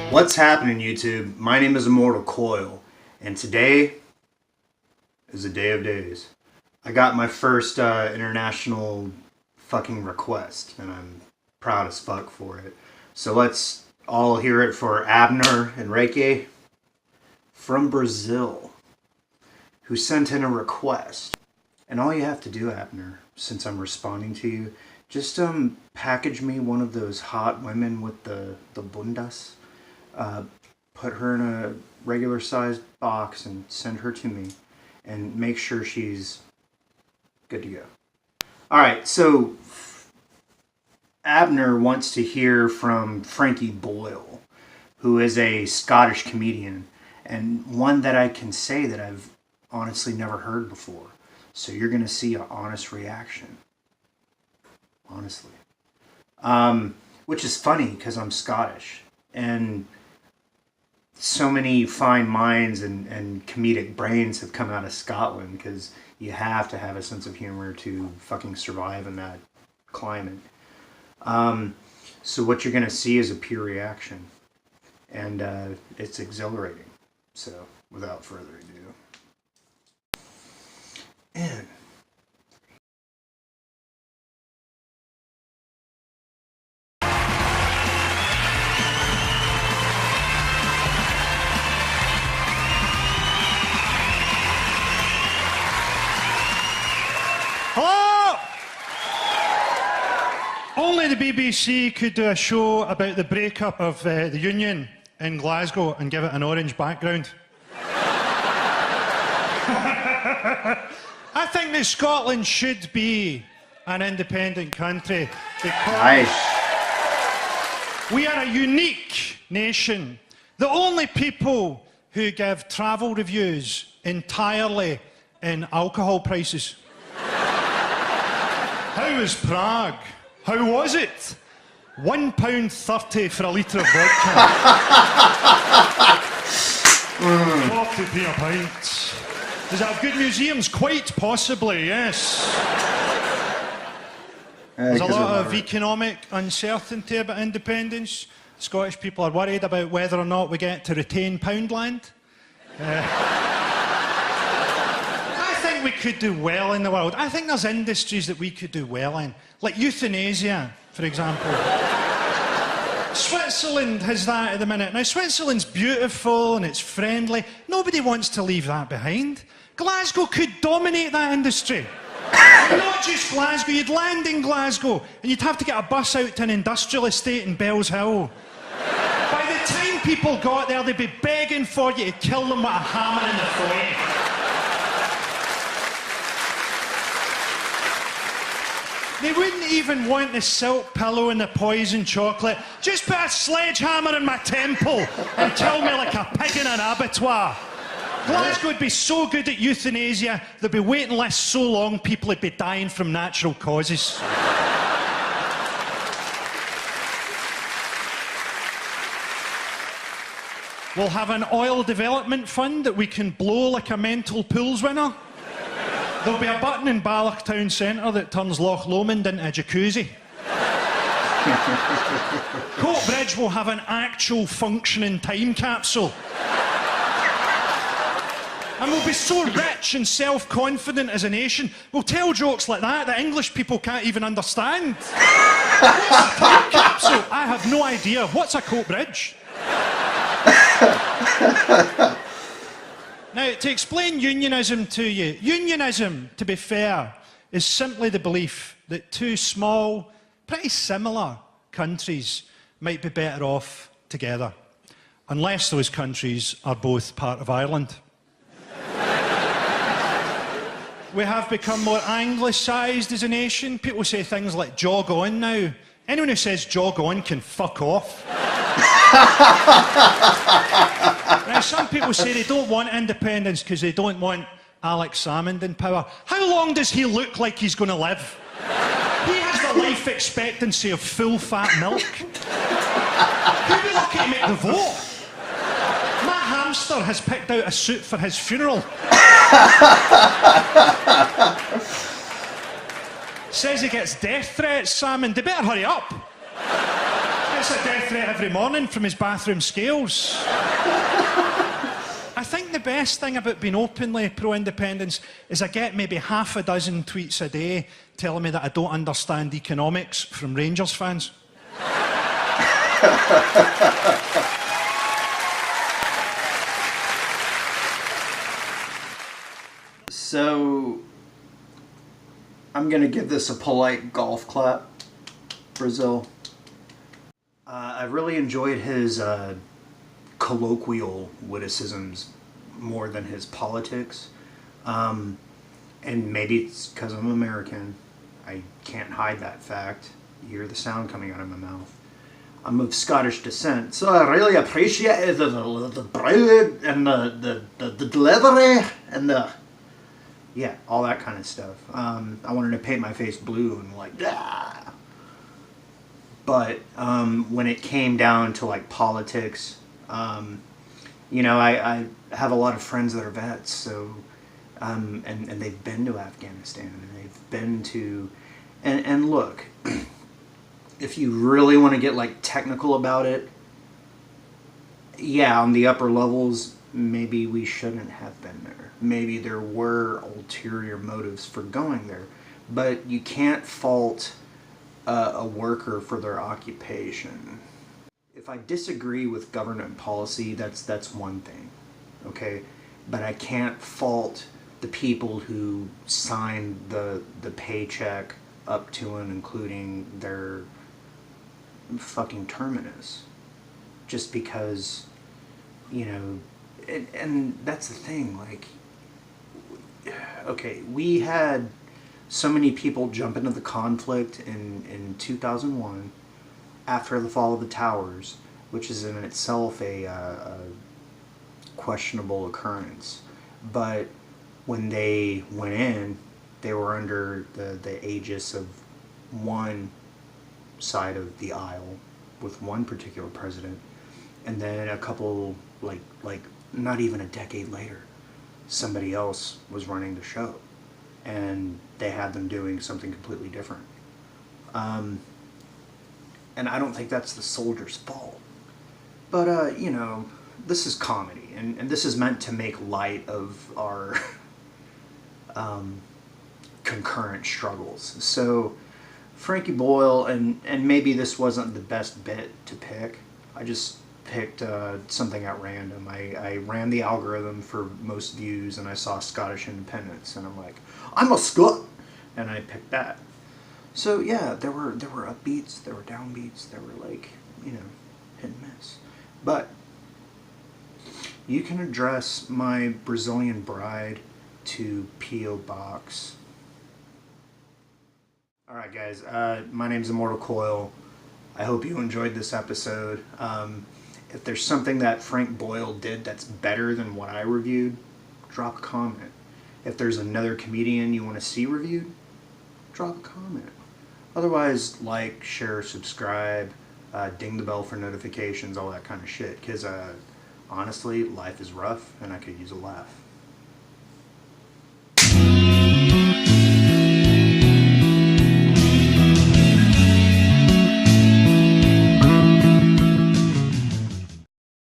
What's happening, YouTube? My name is Immortal Coil, and today is a day of days. I got my first international fucking request, and I'm proud as fuck for it. So let's all hear it for Abner Enrique from Brazil, who sent in a request. And all you have to do, Abner, since I'm responding to you, just package me one of those hot women with the bundas. Put her in a regular sized box and send her to me, and make sure she's good to go. Alright, so Abner wants to hear from Frankie Boyle, who is a Scottish comedian, and one that I can say that I've honestly never heard before. So you're going to see an honest reaction. Honestly. Which is funny, because I'm Scottish. And so many fine minds and comedic brains have come out of Scotland, because you have to have a sense of humor to fucking survive in that climate. So what you're going to see is a pure reaction. And it's exhilarating. So, without further ado. And hello! Only the BBC could do a show about the breakup of the Union in Glasgow and give it an orange background. I think that Scotland should be an independent country because we are a unique nation. The only people who give travel reviews entirely in alcohol prices. How was Prague? How was it? £1.30 for a litre of vodka. 40p a pint. Does it have good museums? Quite possibly, yes. There's a lot of economic uncertainty about independence. Scottish people are worried about whether or not we get to retain Poundland. I think we could do well in the world. I think there's industries that we could do well in, like euthanasia, for example. Switzerland has that at the minute. Now, Switzerland's beautiful and it's friendly. Nobody wants to leave that behind. Glasgow could dominate that industry. Not just Glasgow, you'd land in Glasgow and you'd have to get a bus out to an industrial estate in Bells Hill. By the time people got there, they'd be begging for you to kill them with a hammer in the forehead. They wouldn't even want the silk pillow and the poison chocolate. Just put a sledgehammer in my temple and kill me like a pig in an abattoir. Glasgow would be so good at euthanasia, there'd be waiting lists so long people would be dying from natural causes. We'll have an oil development fund that we can blow like a mental pools winner. There'll be a button in Balloch Town Centre that turns Loch Lomond into a jacuzzi. Coatbridge will have an actual functioning time capsule. And we'll be so rich and self-confident as a nation, we'll tell jokes like that English people can't even understand. What's a time capsule? I have no idea. What's a Coatbridge? Now, to explain unionism to you, unionism, to be fair, is simply the belief that two small, pretty similar countries might be better off together, unless those countries are both part of Ireland. We have become more anglicised as a nation. People say things like jog on now. Anyone who says jog on can fuck off. Now, some people say they don't want independence because they don't want Alex Salmond in power. How long does he look like he's going to live? He has the life expectancy of full-fat milk. Who are we looking to make the vote? pastor has picked out a suit for his funeral. Says he gets death threats, Sam, and they better hurry up. Gets a death threat every morning from his bathroom scales. I think the best thing about being openly pro-independence is I get maybe half a dozen tweets a day telling me that I don't understand economics from Rangers fans. So, I'm gonna give this a polite golf clap, Brazil. I really enjoyed his colloquial witticisms more than his politics. And maybe it's because I'm American. I can't hide that fact. You hear the sound coming out of my mouth. I'm of Scottish descent, so I really appreciated the bread and the delivery and yeah, all that kind of stuff. I wanted to paint my face blue and like, ah. But when it came down to like politics, you know, I have a lot of friends that are vets, so and they've been to Afghanistan and they've been to, and look, if you really want to get like technical about it, yeah, on the upper levels, maybe we shouldn't have been there. Maybe there were ulterior motives for going there, but you can't fault a worker for their occupation. If I disagree with government policy, that's one thing, okay? But I can't fault the people who signed the paycheck up to and including their fucking terminus, just because, you know, and that's the thing, like, okay, we had so many people jump into the conflict in 2001 after the fall of the towers, which is in itself a questionable occurrence. But when they went in, they were under the aegis of one side of the aisle with one particular president, and then a couple, like not even a decade later, somebody else was running the show, and they had them doing something completely different. And I don't think that's the soldiers' fault. But, you know, this is comedy, and this is meant to make light of our concurrent struggles. So, Frankie Boyle, and maybe this wasn't the best bit to pick. I just picked something at random. I ran the algorithm for most views, and I saw Scottish independence, and I'm like, I'm a Scot! And I picked that. So yeah, there were upbeats, there were downbeats, there were like, you know, hit and miss. But you can address my Brazilian bride to P.O. Box. Alright guys, my name's Immortal Coil. I hope you enjoyed this episode. If there's something that Frank Boyle did that's better than what I reviewed, drop a comment. If there's another comedian you want to see reviewed, drop a comment. Otherwise, like, share, subscribe, ding the bell for notifications, all that kind of shit. Because, honestly, life is rough and I could use a laugh.